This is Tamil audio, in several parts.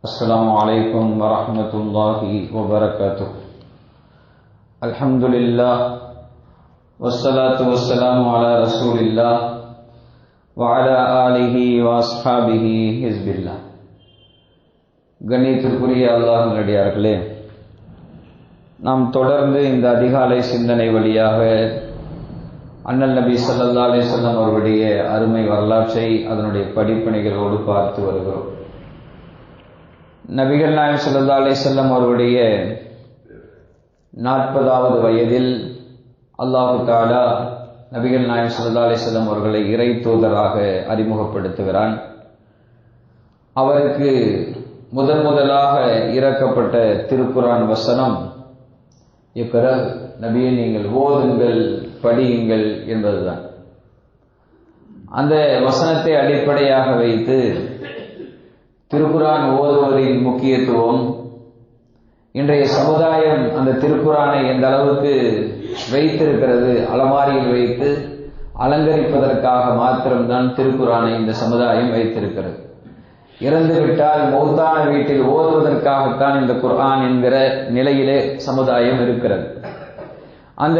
السلام عليكم ورحمة الله وبركاته. الحمد لله والصلاة والسلام على رسول الله وعلى آله وأصحابه حزب الله. கண்ணியத்திற்குரிய அல்லாஹ் நல்லடியார்களே, நாம் தொடர்ந்து இந்த அதிகாலை சிந்தனை வழியாக அண்ணல் நபி ஸல்லல்லாஹு அலைஹி வஸல்லம் அவருடைய அருமை வரலாற்றை அதனுடைய படிப்பினைகளோடு பார்த்து வருகிறோம். நபிகள் நாயகம் ஸல்லல்லாஹு அலைஹி வஸல்லம் அவருடைய 40வது வயதில் அல்லாஹ் தஆலா நபிகள் நாயகம் ஸல்லல்லாஹு அலைஹி வஸல்லம் அவர்களை இறை தூதராக அறிமுகப்படுத்துகிறான். அவருக்கு முதலாக இறக்கப்பட்ட திருக்குர்ஆன் வசனம் இக்ரா, நபியே நீங்கள் ஓதுங்கள், படியுங்கள் என்பதுதான். அந்த வசனத்தை அடிப்படையாக வைத்து திருக்குர்ஆன் ஓதுவதின் முக்கியத்துவம், இன்றைய சமுதாயம் அந்த திருக்குர்ஆனை எந்த அளவுக்கு வைத்திருக்கிறது, அலமாரியில் வைத்து அலங்கரிப்பதற்காக மாத்திரம்தான் திருக்குர்ஆனை இந்த சமுதாயம் வைத்திருக்கிறது. இறந்துவிட்டால் மௌத்தான வீட்டில் ஓதுவதற்காகத்தான் இந்த குர்ஆன் என்கிற நிலையிலே சமுதாயம் இருக்கிறது. அந்த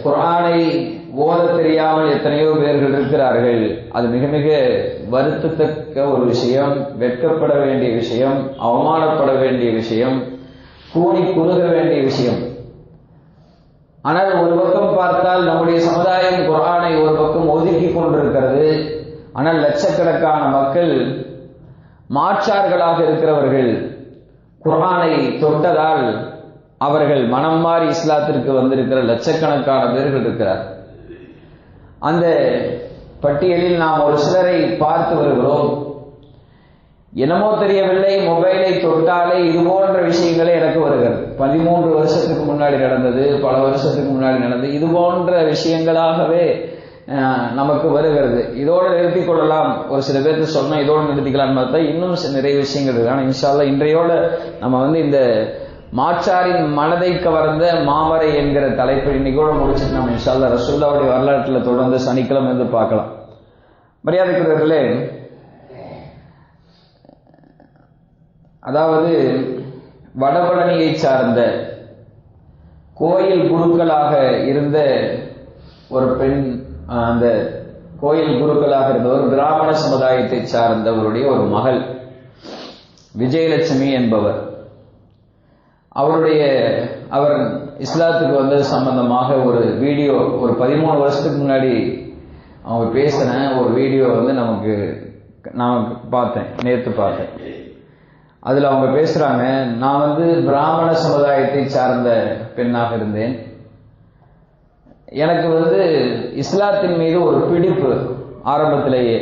குர்ஆனை ஓத தெரியாமல் எத்தனையோ பேர்கள் இருக்கிறார்கள். அது மிக மிக வருத்தத்தக்க ஒரு விஷயம், வெட்கப்பட வேண்டிய விஷயம், அவமானப்பட வேண்டிய விஷயம், கூனி குறுக வேண்டிய விஷயம். ஆனால் ஒரு பக்கம் பார்த்தால் நம்முடைய சமுதாயம் குர்ஆனை ஒரு பக்கம் ஒதுக்கி கொண்டிருக்கிறது. ஆனால் லட்சக்கணக்கான மக்கள் மாற்றார்களாக இருக்கிறவர்கள் குர்ஆனை தொட்டதால் அவர்கள் மனம் மாறி இஸ்லாத்திற்கு வந்திருக்கிற லட்சக்கணக்கான பேர்கள் இருக்கிறார். அந்த பட்டியலில் நாம் ஒரு சிலரை பார்த்து வருகிறோம். என்னமோ தெரியவில்லை, மொபைலை தொட்டாலே இது போன்ற விஷயங்களே எனக்கு வருகிறது. 13 வருஷத்துக்கு முன்னாடி நடந்தது, பல வருஷத்துக்கு முன்னாடி நடந்தது, இது போன்ற விஷயங்களாகவே நமக்கு வருகிறது. இதோடு நிறுத்திக் கொள்ளலாம், ஒரு சில பேருக்கு சொன்னால் இதோடு நிறுத்திக்கலாம்னு பார்த்தா இன்னும் நிறைய விஷயங்கள் இருக்கு. ஆனால் இன்ஷா அல்லாஹ் இன்றையோட நம்ம இந்த மாற்றாரின் மனதை கவர்ந்த மாமரை என்கிற தலைப்பை இன்னைக்கோட முடிச்சுட்டு நம்ம இன்ஷா அல்லாஹ் ரசூலுல்லாஹ்வுடைய வரலாற்றில் தொடர்ந்து சனிக்கிழமை இருந்து பார்க்கலாம். மரியாதைக்குரியவர்களே, அதாவது வடபழனியை சார்ந்த கோயில் குருக்களாக இருந்த ஒரு பெண், அந்த கோயில் குருக்களாக இருந்தவர் பிராமண சமுதாயத்தை சார்ந்தவருடைய ஒரு மகள் விஜயலட்சுமி என்பவர். அவர் இஸ்லாத்துக்கு வந்தது சம்பந்தமாக ஒரு வீடியோ, ஒரு 13 வருஷத்துக்கு முன்னாடி அவங்க பேசின ஒரு வீடியோ நான் நேற்று பார்த்தேன். அதில் அவங்க பேசுறாங்க, நான் பிராமண சமுதாயத்தை சார்ந்த பெண்ணாக இருந்தேன். எனக்கு இஸ்லாத்தின் மீது ஒரு பிடிப்பு ஆரம்பத்திலேயே.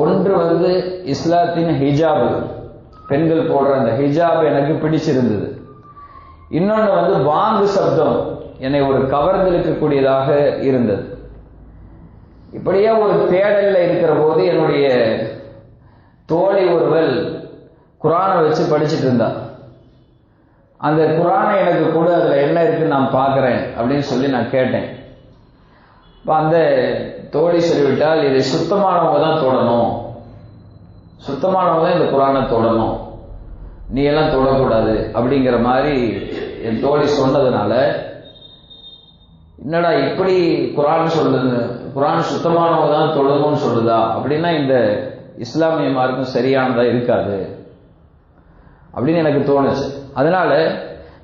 ஒன்று இஸ்லாத்தின் ஹிஜாபு, பெண்கள் போடுற அந்த ஹிஜாப் எனக்கு பிடிச்சிருந்தது. இன்னொன்று வாங்கு சப்தம் என்னை ஒரு கவர்ந்திருக்கக்கூடியதாக இருந்தது. இப்படியே ஒரு தேடல்ல இருக்கிற போது என்னுடைய தோழி ஒருவள் குர்ஆனை வச்சு படிச்சுட்டு இருந்தா. அந்த குர்ஆனை எனக்கு கூட அதில் என்ன இருக்குன்னு நான் பார்க்குறேன் அப்படின்னு சொல்லி நான் கேட்டேன். இப்போ அந்த தோழி சொல்லிவிட்டால், இதை சுத்தமானவங்க தான் தொடணும், சுத்தமானவங்க தான் இந்த குர்ஆனை தொடணும், நீ எல்லாம் தொடக்கூடாது அப்படிங்கிற மாதிரி என் தோழி சொன்னதுனால, என்னடா இப்படி குர்ஆன் சொல்லுது, குர்ஆன் சுத்தமானவங்க தான் தொடணும்னு சொல்லுதா, அப்படின்னா இந்த இஸ்லாமிய மார்க்கம் சரியானதா இருக்காது அப்படின்னு எனக்கு தோணுச்சு. அதனால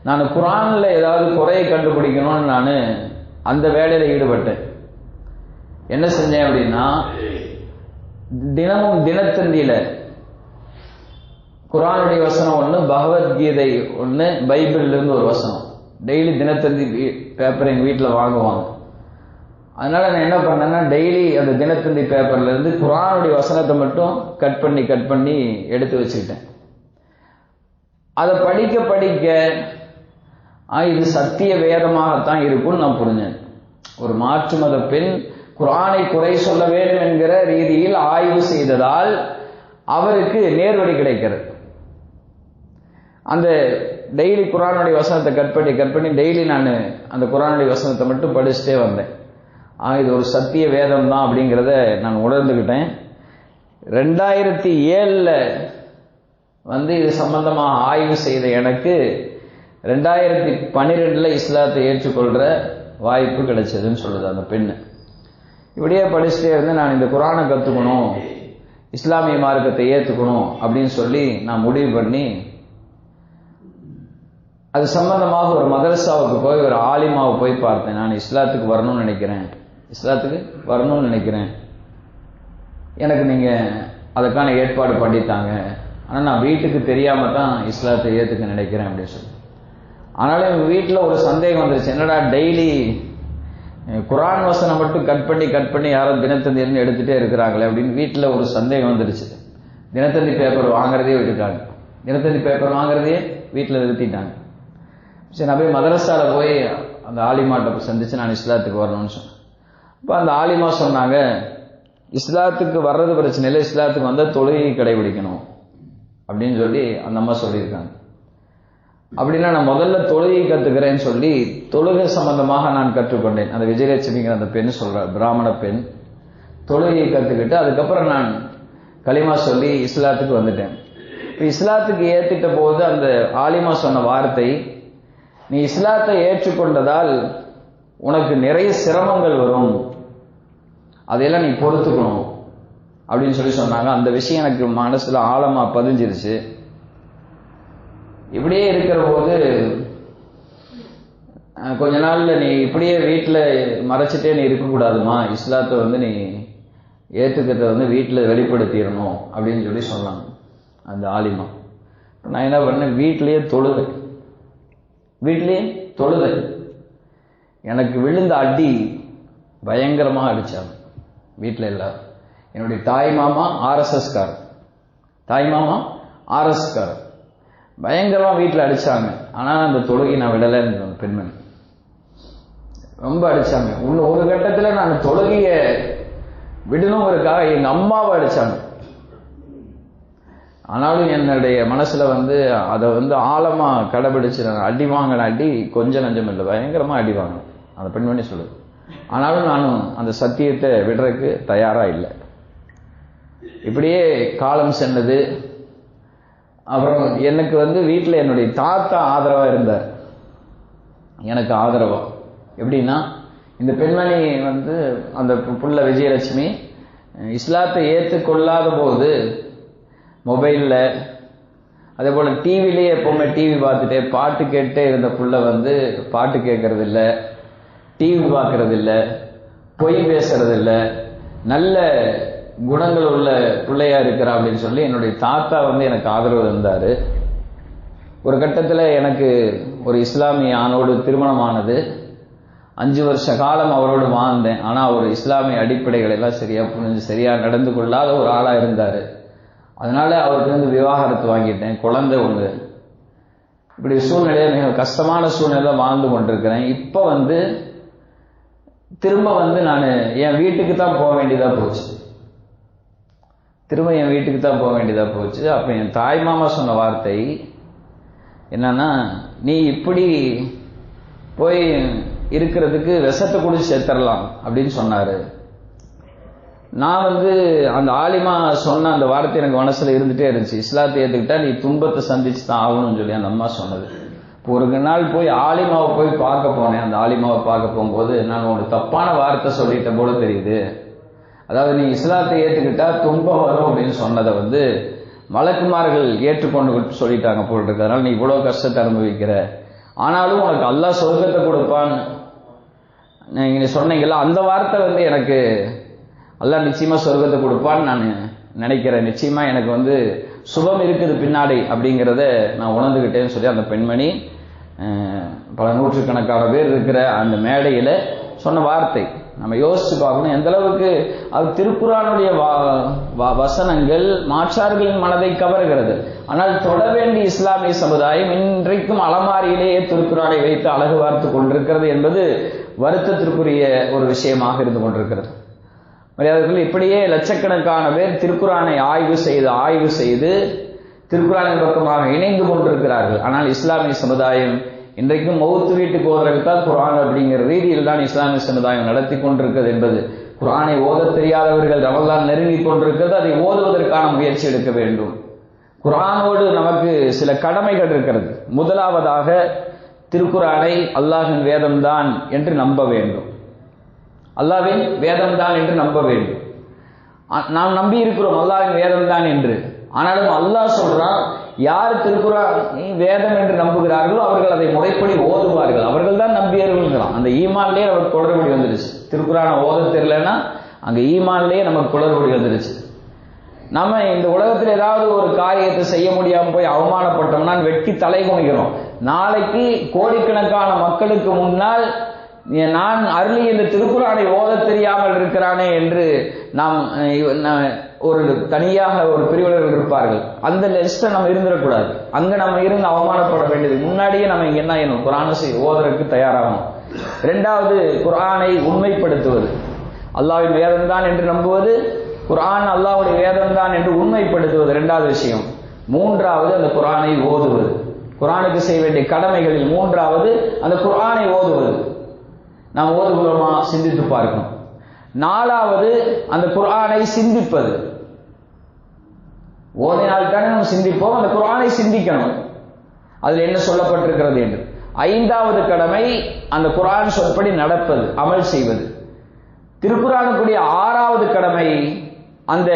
நான் குர்ஆன்ல ஏதாவது குறையை கண்டுபிடிக்கணும்னு நான் அந்த வேலையில் ஈடுபட்டேன். என்ன செஞ்சேன் அப்படின்னா, தினமும் தினத்தந்தியில குர்ஆனுடைய வசனம் ஒன்று, பகவத்கீதை ஒன்று, பைபிள்ல இருந்து ஒரு வசனம், டெய்லி தினத்தந்தி பேப்பர் எங்கள் வீட்டில் வாங்குவாங்க. அதனால நான் என்ன பண்ணேன்னா, டெய்லி அந்த தினத்தந்தி பேப்பர்ல இருந்து குர்ஆனுடைய வசனத்தை மட்டும் கட் பண்ணி எடுத்து வச்சுக்கிட்டேன். அதை படிக்க இது சத்திய வேதமாகத்தான் இருக்கும்னு நான் புரிஞ்சேன். ஒரு மாற்று மத பெண் குர்ஆனை குறை சொல்ல வேண்டும் என்கிற ரீதியில் ஆய்வு செய்ததால் அவருக்கு நேர்வழி கிடைக்கிறது. அந்த டெய்லி குர்ஆனுடைய வசனத்தை கட் பண்ணி டெய்லி நான் அந்த குர்ஆனுடைய வசனத்தை மட்டும் படிச்சுட்டே வந்தேன். இது ஒரு சத்திய வேதம் தான் அப்படிங்கிறத நான் உணர்ந்துக்கிட்டேன். 2007 வந்து இது சம்பந்தமாக ஆய்வு செய்த எனக்கு 2012 இஸ்லாத்தை ஏற்றுக்கொள்கிற வாய்ப்பு கிடைச்சதுன்னு சொல்லுது அந்த பெண்ணு. இப்படியே படிச்சுட்டே இருந்து நான் இந்த குர்ஆனை கற்றுக்கணும், இஸ்லாமிய மார்க்கத்தை ஏற்றுக்கணும் அப்படின்னு சொல்லி நான் முடிவு பண்ணி அது சம்பந்தமாக ஒரு மதரசாவுக்கு போய் ஒரு ஆலிமாவை போய் பார்த்தேன். நான் இஸ்லாத்துக்கு வரணும்னு நினைக்கிறேன், எனக்கு நீங்கள் அதுக்கான ஏற்பாடு பண்ணித்தாங்க, ஆனால் நான் வீட்டுக்கு தெரியாமல் தான் இஸ்லாத்தை ஏற்றுக்க நினைக்கிறேன் அப்படின்னு சொல்லி. ஆனாலும் எங்கள் வீட்டில் ஒரு சந்தேகம் வந்துருச்சு, என்னடா டெய்லி குர்ஆன் வசனம் மட்டும் கட் பண்ணி யாரும் தினத்தந்தின்னு எடுத்துகிட்டே இருக்கிறாங்களே அப்படின்னு வீட்டில் ஒரு சந்தேகம் வந்துருச்சு. தினத்தந்தி பேப்பர் வாங்குறதே விட்டுட்டாங்க, தினத்தந்தி பேப்பர் வாங்குறதையே வீட்டில் நிறுத்திட்டாங்க. சரி, நான் போய் மதரசாவில் போய் அந்த ஆலிமாட்ட சந்தித்து நான் இஸ்லாத்துக்கு வரணும்னு சொன்னேன். இப்போ அந்த ஆலிமா சொன்னாங்க, இஸ்லாத்துக்கு வர்றது பிரச்சனை இல்லை, இஸ்லாத்துக்கு வந்தால் தொழுகையை கடைபிடிக்கணும் அப்படின்னு சொல்லி அந்த அம்மா சொல்லியிருக்காங்க. அப்படின்னா நான் முதல்ல தொழுகை கற்றுக்கிறேன்னு சொல்லி தொழுகை சம்பந்தமாக நான் கற்றுக்கொண்டேன். அந்த விஜயலட்சுமிங்கிற அந்த பெண் சொல்கிறார், பிராமண பெண். தொழுகையை கற்றுக்கிட்டு அதுக்கப்புறம் நான் கலிமா சொல்லி இஸ்லாத்துக்கு வந்துட்டேன். இப்போ இஸ்லாத்துக்கு ஏற்றிட்ட போது அந்த ஆலிமா சொன்ன வார்த்தை, நீ இஸ்லாத்தை ஏற்றுக்கொண்டதால் உனக்கு நிறைய சிரமங்கள் வரும், அதையெல்லாம் நீ பொறுத்துக்கணும் அப்படின்னு சொல்லி சொன்னாங்க. அந்த விஷயம் எனக்கு மனசுல ஆழமா பதிஞ்சிருச்சு. இப்படியே இருக்கிற போது கொஞ்ச நாள்ல நீ இப்படியே வீட்டில் மறைச்சிட்டே நீ இருக்கக்கூடாதுமா, இஸ்லாத்தை வந்து நீ ஏற்றுக்கிறத வந்து வீட்டில் வெளிப்படுத்திடணும் அப்படின்னு சொல்லி சொன்னாங்க அந்த ஆலிமா. நான் என்ன பண்ணேன், வீட்டிலேயே தொழுது. எனக்கு விழுந்த அடி பயங்கரமாக அடித்தாங்க வீட்டில் எல்லாரும். என்னுடைய தாய் மாமா ஆர்எஸ்காரர் பயங்கரமாக வீட்டில் அடித்தாங்க. ஆனால் அந்த தொழுகை நான் விடலைன்னு அந்த பெண்மணி ரொம்ப அடித்தாங்க. ஒரு கட்டத்தில் நான் தொழுகையை விடணுங்கிறதுக்காக எங்கள் அம்மாவை அடித்தாங்க. ஆனாலும் என்னுடைய மனசில் வந்து அதை வந்து ஆழமாக கடைபிடிச்சு நான் அடி வாங்கின அடி கொஞ்சம் நஞ்சம் இல்லை, பயங்கரமாக அடி வாங்கினேன் அந்த பெண்மணி சொல்லுது. ஆனாலும் நானும் அந்த சத்தியத்தை விடுறதுக்கு தயாராக இல்லை. இப்படியே காலம் சென்னது. அப்புறம் எனக்கு வந்து வீட்டில் என்னுடைய தாத்தா ஆதரவாக இருந்தார், எனக்கு ஆதரவா. எப்படின்னா, இந்த பெண்மணி வந்து அந்த புள்ள விஜயலட்சுமி இஸ்லாத்தை ஏற்றுக்கொள்ளாத போது மொபைலில் அதே போல் டிவிலேயே எப்போவுமே டிவி பார்த்துட்டே பாட்டு கேட்டே இருந்த புள்ள வந்து பாட்டு கேட்கறதில்ல, டிவி பார்க்கறதில்ல, பொய் பேசுறதில்ல, நல்ல குணங்கள் உள்ள பிள்ளையா இருக்கிறா அப்படின்னு சொல்லி என்னுடைய தாத்தா வந்து எனக்கு ஆதரவு இருந்தார். ஒரு கட்டத்தில் எனக்கு ஒரு இஸ்லாமிய ஆணோடு திருமணமானது. 5 வருஷ காலம் அவரோடு வாழ்ந்தேன். ஆனால் அவர் இஸ்லாமிய அடிப்படைகள் எல்லாம் சரியாக புரிஞ்சு சரியாக நடந்து கொள்ளாத ஒரு ஆளாக இருந்தார். அதனால அவருக்கு வந்து விவாகரத்து வாங்கிட்டேன், குழந்தை ஒன்று. இப்படி சூழ்நிலையை மிக கஷ்டமான சூழ்நிலை வாழ்ந்து கொண்டிருக்கிறேன். இப்போ வந்து திரும்ப வந்து நான் என் வீட்டுக்கு தான் போக வேண்டியதாக போச்சு. அப்போ என் தாய் மாமா சொன்ன வார்த்தை என்னன்னா, நீ இப்படி போய் இருக்கிறதுக்கு விஷத்தை குடிச்சு செத்துடலாம் அப்படின்னு சொன்னாரு. நான் வந்து அந்த ஆலிமா சொன்ன அந்த வார்த்தை எனக்கு மனசுல இருந்துட்டே இருந்துச்சு. இஸ்லாத்தை ஏற்றுக்கிட்டா நீ துன்பத்தை சந்திச்சு தான் ஆகணும்னு சொல்லி அந்த அம்மா சொன்னது. இப்போ ஒரு நாள் போய் ஆலிமாவை போய் பார்க்க போனேன். அந்த ஆலிமாவை பார்க்க போகும்போது நான் ஒரு தப்பான வார்த்தை சொல்லிட்ட போல தெரியுது. அதாவது நீ இஸ்லாத்தை ஏற்றுக்கிட்டா துன்பம் வரும் அப்படின்னு சொன்னதை வந்து மலக்குமார்கள் ஏற்றுக்கொண்டு சொல்லிட்டாங்க போல் இருக்கு. அதனால நீ இவ்வளோ கஷ்டத்தை அனுபவிக்கிற, ஆனாலும் உனக்கு அல்லாஹ் சொர்க்கத்தை கொடுப்பான்னு நீங்க சொன்னீங்கல்ல, அந்த வார்த்தை வந்து எனக்கு அல்லாஹ் நிச்சயமா சொர்க்கத்தை கொடுப்பான்னு நான் நினைக்கிறேன். நிச்சயமா எனக்கு வந்து சுபம் இருக்குது பின்னாடி அப்படிங்கிறத நான் உணர்ந்துகிட்டேன்னு சொல்லி அந்த பெண்மணி பல நூற்றுக்கணக்கான பேர் இருக்கிற அந்த மேடையில் சொன்ன வார்த்தை நம்ம யோசிச்சு பார்க்கணும். எந்த அளவுக்கு அது திருக்குர்ஆனுடைய வசனங்கள் மாற்றார்களின் மனதை கவர்கிறது. ஆனால் தொட வேண்டிய இஸ்லாமிய சமுதாயம் இன்றைக்கும் அலமாரியிலேயே திருக்குர்ஆனை வைத்து அழகு பார்த்து கொண்டிருக்கிறது என்பது வருத்தத்திற்குரிய ஒரு விஷயமாக இருந்து கொண்டிருக்கிறது. மரியாதைகள், இப்படியே லட்சக்கணக்கான பேர் திருக்குர்ஆனை ஆய்வு செய்து திருக்குர்ஆனின் பக்கமாக இணைந்து கொண்டிருக்கிறார்கள். ஆனால் இஸ்லாமிய சமுதாயம் இன்றைக்கும் மௌத்து வீட்டுக்கு ஓதுறதுக்காக குர்ஆன் அப்படிங்கிற ரீதியில் தான் இஸ்லாமிய சமுதாயம் நடத்தி கொண்டிருக்கிறது என்பது. குர்ஆனை ஓத தெரியாதவர்கள் ரமலான் நெருங்கி கொண்டிருக்கிறது, அதை ஓதுவதற்கான முயற்சி எடுக்க வேண்டும். குர்ஆனோடு நமக்கு சில கடமைகள் இருக்கிறது. முதலாவதாக திருக்குர்ஆனை அல்லாஹ்வின் வேதம்தான் என்று நம்ப வேண்டும். அல்லாஹ்வின் வேதம்தான் என்று நம்ப வேண்டும். நாம் நம்பி இருக்கிறோம் அல்லாஹ்வின் வேதம்தான் என்று. ஆனாலும் அல்லாஹ் சொல்றான், யார் திருக்குர்ஆன் வேதம் என்று நம்புகிறார்களோ அவர்கள் அதை முறைப்படி ஓதுவார்கள், அவர்கள் தான் நம்பியவர்களாம். அந்த ஈமான்லேயே நமக்கு குளறுபடி வந்துருச்சு. திருக்குர்ஆனை ஓத தெரியலன்னா அங்க ஈமான்லேயே நமக்கு குளறுபடி வந்துருச்சு. நம்ம இந்த உலகத்தில் ஏதாவது ஒரு காரியத்தை செய்ய முடியாம போய் அவமானப்பட்டோம்னா வெட்கி தலை குனிக்கிறோம். நாளைக்கு கோடிக்கணக்கான மக்களுக்கு முன்னால் நான் அருளி இந்த திருக்குர்ஆனை ஓத தெரியாமல் இருக்கிறானே என்று நாம் ஒரு தனியாக ஒரு பிரிவினர்கள் இருப்பார்கள். அந்த லிஸ்ட்டை நம்ம இருந்துடக்கூடாது. அங்க நம்ம இருந்து அவமானப்பட வேண்டியது. முன்னாடியே நம்ம இங்க என்ன செய்யணும்? குர்ஆனை ஓதுறதுக்கு தயாராகணும். இரண்டாவது, குர்ஆனை உண்மைப்படுத்துவது. அல்லாஹ்வின் வேதம்தான் என்று நம்புவது, குர்ஆன் அல்லாஹ்வுடைய வேதம்தான் என்று உண்மைப்படுத்துவது இரண்டாவது விஷயம். மூன்றாவது, அந்த குர்ஆனை ஓதுவது. குர்ஆனுக்கு செய்ய வேண்டிய கடமைகளில் மூன்றாவது அந்த குர்ஆனை ஓதுவது. நாம் ஓதுகிறோமா? சிந்தித்து பார்க்கணும். நாலாவது, அந்த குர்ஆனை சிந்திப்பது. ஓதினால்தானே நம்ம சிந்திப்போம். அந்த குர்ஆனை சிந்திக்கணும், அதில் என்ன சொல்லப்பட்டிருக்கிறது என்று. ஐந்தாவது கடமை, அந்த குர்ஆன் சொற்படி நடப்பது, அமல் செய்வது. திருக்குர்ஆனுக்குரிய ஆறாவது கடமை, அந்த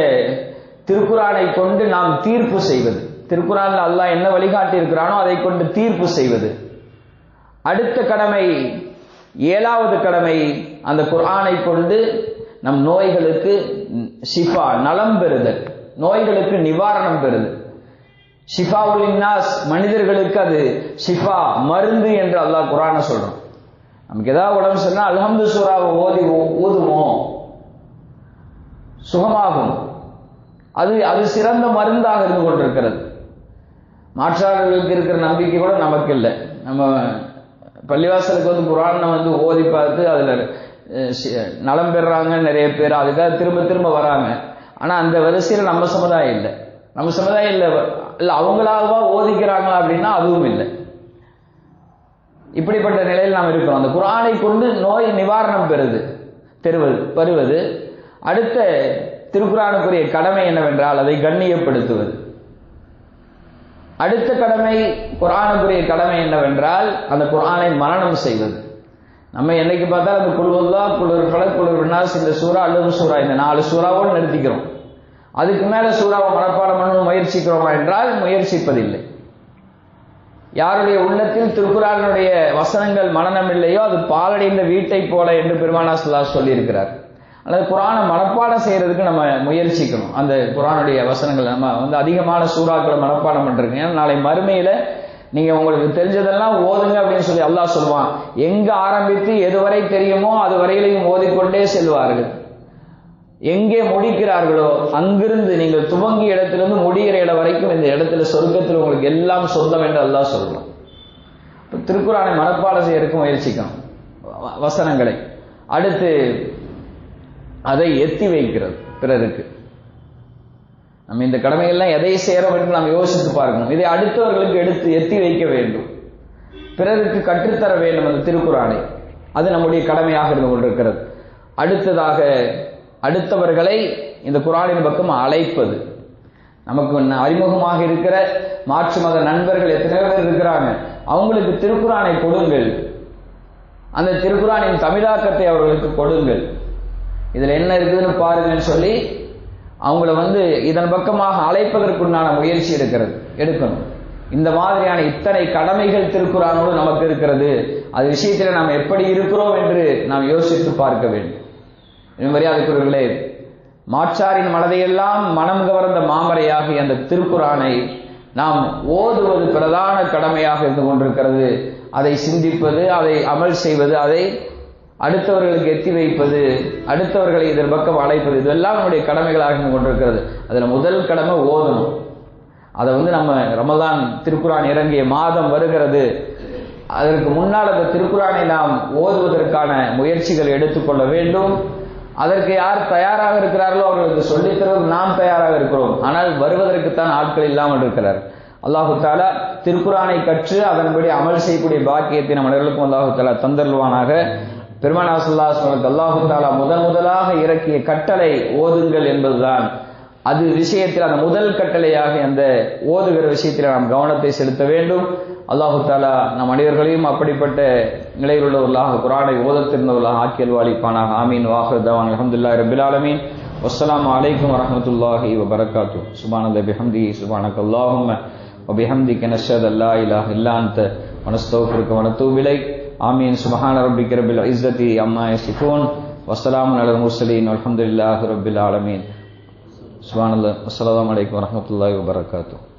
திருக்குர்ஆனை கொண்டு நாம் தீர்ப்பு செய்வது. திருக்குர்ஆனில் அல்லாஹ் என்ன வழிகாட்டி இருக்கிறானோ அதை கொண்டு தீர்ப்பு செய்வது. அடுத்த கடமை, ஏழாவது கடமை, அந்த குர்ஆனை கொண்டு நம் நோய்களுக்கு ஷிஃபா, நலம் பெறுதல், நோய்களுக்கு நிவாரணம் பெறுதல். ஷிஃபாவுல் லின்னாஸ், மனிதர்களுக்கு அது ஷிஃபா, மருந்து என்று அல்லாஹ் குர்ஆனை சொல்றான். நமக்கு ஏதாவது உடம்பு சொன்னா அல்ஹம்து சூராவை ஓதி ஊதுவோம், சுகமாகும். அது சிறந்த மருந்தாக இருந்து கொண்டிருக்கிறது. மாற்றாளர்களுக்கு இருக்கிற நம்பிக்கை கூட நமக்கு இல்லை. நம்ம பள்ளிவாசலுக்கு குர்ஆனை ஓதி பார்த்து அதுல நலம் பெறாங்க நிறைய பேர், அதுக்காக திரும்ப திரும்ப வராங்க. ஆனா அந்த வரிசையில் நம்ம சமுதாயம் இல்லை. நம்ம சமுதாயம் இல்லை. அவங்களாவா ஓதிக்கிறாங்களா அப்படின்னா அதுவும் இல்லை. இப்படிப்பட்ட நிலையில் நாம் இருக்கிறோம். அந்த குர்ஆனை கொண்டு நோய் நிவாரணம் பெறுவது. அடுத்த திருக்குர்ஆனுக்குரிய கடமை என்னவென்றால் அதை கண்ணியப்படுத்துவது. அடுத்த கடமை, குர்ஆனுக்குரிய கடமை என்னவென்றால் அந்த குர்ஆனை மனனம் செய்வது. நம்ம என்னைக்கு பார்த்தாலும் அந்த குல் ஹுவல்லாஹ், குல் ஃபலக், குல் நாஸ், இந்த சூரா அல்லது சூரா, இந்த 4 சூறாவோடு நிறுத்திக்கிறோம். அதுக்கு மேல சூறாவை மனப்பாடம் பண்ண முயற்சிக்கிறோமா என்றால் முயற்சிப்பதில்லை. யாருடைய உள்ளத்தில் திருக்குர்ஆனுடைய வசனங்கள் மனனம் இல்லையோ அது பாலடைந்த வீட்டை போல என்று பெருமானார் ஸல்லல்லாஹு அலைஹி வஸல்லம் சொல்லி இருக்கிறார். அல்லது குர்ஆனை மனப்பாடம் செய்யறதுக்கு நம்ம முயற்சிக்கணும். அந்த குர்ஆனுடைய வசனங்கள் நம்ம அதிகமான சூறாக்களை மனப்பாடம் பண்றீங்க. ஏன்னா நாளை மறுமையில நீங்க உங்களுக்கு தெரிஞ்சதெல்லாம் ஓதுங்க அப்படின்னு சொல்லி அல்லாஹ் சொல்வான். எங்க ஆரம்பித்து எதுவரை தெரியுமோ அது வரையிலையும் ஓதிக்கொண்டே செல்வார்கள். எங்கே முடிக்கிறார்களோ அங்கிருந்து நீங்கள் துவங்கிய இடத்திலிருந்து முடிகிற இடம் வரைக்கும் இந்த இடத்துல சொர்க்கத்தில் உங்களுக்கு எல்லாம் சொந்தம் என்று அல்லாஹ் சொல்றான். திருக்குர்ஆனை மனப்பாடம் செய்யறதுக்கு முயற்சிக்கணும் வசனங்களை. அடுத்து அதை எத்தி வைக்கிறது பிறருக்கு. நம்ம இந்த கடமைகள்லாம் எதை செய்யறோம் என்று நாம் யோசித்து பார்க்கணும். இதை அடுத்தவர்களுக்கு எத்தி வைக்க வேண்டும், பிறருக்கு கற்றுத்தர வேண்டும் அந்த திருக்குர்ஆனை. அது நம்முடைய கடமையாக இருந்து கொண்டிருக்கிறது. அடுத்ததாக அடுத்தவர்களை இந்த குர்ஆனின் பக்கம் அழைப்பது. நமக்கு அறிமுகமாக இருக்கிற மாற்று மத நண்பர்கள் எத்தனையோ பேர் இருக்கிறாங்க, அவங்களுக்கு திருக்குர்ஆனை கொடுங்கள், அந்த திருக்குர்ஆனின் தமிழாக்கத்தை அவர்களுக்கு கொடுங்கள், இதுல என்ன இருக்குதுன்னு பாருங்கன்னு சொல்லி அவங்கள இதன் பக்கமாக அழைப்பதற்குண்டான முயற்சி எடுக்கணும். இந்த மாதிரியான இத்தனை கடமைகள் திருக்குர்ஆனோடு நமக்கு இருக்கிறது. அது விஷயத்தில் நாம் எப்படி இருக்கிறோம் என்று நாம் யோசித்து பார்க்க வேண்டும். மரியாதைக்குரியவர்களே, மாற்றாரின் மனதையெல்லாம் மனம் கவர்ந்த மாமரையாகி அந்த திருக்குர்ஆனை நாம் ஓதுவது பிரதான கடமையாக இருந்து கொண்டிருக்கிறது. அதை சிந்திப்பது, அதை அமல் செய்வது, அதை அடுத்தவர்களுக்கு எத்தி வைப்பது, அடுத்தவர்களை இதன் பக்கம் அழைப்பது, இதெல்லாம் நம்முடைய கடமைகளாக இருந்து கொண்டிருக்கிறது. அதுல முதல் கடமை ஓதணும். அதை நம்ம ரமலான் திருக்குர்ஆன் இறங்கிய மாதம் வருகிறது. அதற்கு முன்னால் அந்த திருக்குர்ஆனை நாம் ஓதுவதற்கான முயற்சிகள் எடுத்துக்கொள்ள வேண்டும். அதற்கு யார் தயாராக இருக்கிறார்களோ அவர்களுக்கு சொல்லித் தருவதற்கு நாம் தயாராக இருக்கிறோம். ஆனால் வருவதற்குத்தான் ஆட்கள் இல்லாமல் இருக்கிறார். அல்லாஹு தஆலா திருக்குர்ஆனை கற்று அதன்படி அமல் செய்யக்கூடிய பாக்கியத்தை நம் அனைவருக்கும் அல்லாஹு தஆலா தந்தருள்வானாக. பெருமானார் ஸல்லல்லாஹு அலைஹி வஸல்லம் அல்லாஹு தஆலா முதலாக இறக்கிய கட்டளை ஓதுங்கள் என்பதுதான். அது விஷயத்தில் அந்த முதல் கட்டளையாக அந்த ஓதுகிற விஷயத்தில் நாம் கவனத்தை செலுத்த வேண்டும். அல்லாஹு தாலா நம் அனைவர்களையும் அப்படிப்பட்ட நிலையில் உள்ளவர்களாக குர்ஆனை ஓதத்திருந்தவர்களாக ஆக்கியல் வாலிப்பானாக. ஆமீன். வாஹிர் தவான் அல்ஹம்துலில்லாஹி ரப்பில் ஆலமீன். வஸ்ஸலாமு அலைக்கும் வரஹ்மத்துல்லாஹி வபரகாத்துஹு. சுப்ஹானல்லாஹி பிஹம்திஹி சுப்ஹானக்கல்லாஹும்ம வபிஹம்திக நஷ்ஹது அல்லா இலாஹ இல்லா அன்த வனஸ்தக்ஃபிருக வனதூபு இலைக். ஆமீன். சுப்ஹான ரப்பிக ரப்பில் இஸ்ஸத்தி அம்மா யசிஃபூன் வஸ்ஸலாமு அலல் முர்ஸலீன் வல்ஹம்துலில்லாஹி ரப்பில் ஆலமீன். சுப்ஹானல்லாஹ். அஸ்ஸலாமு அலைக்கும் வரஹ்மத்துல்லாஹி வபரகாத்துஹு.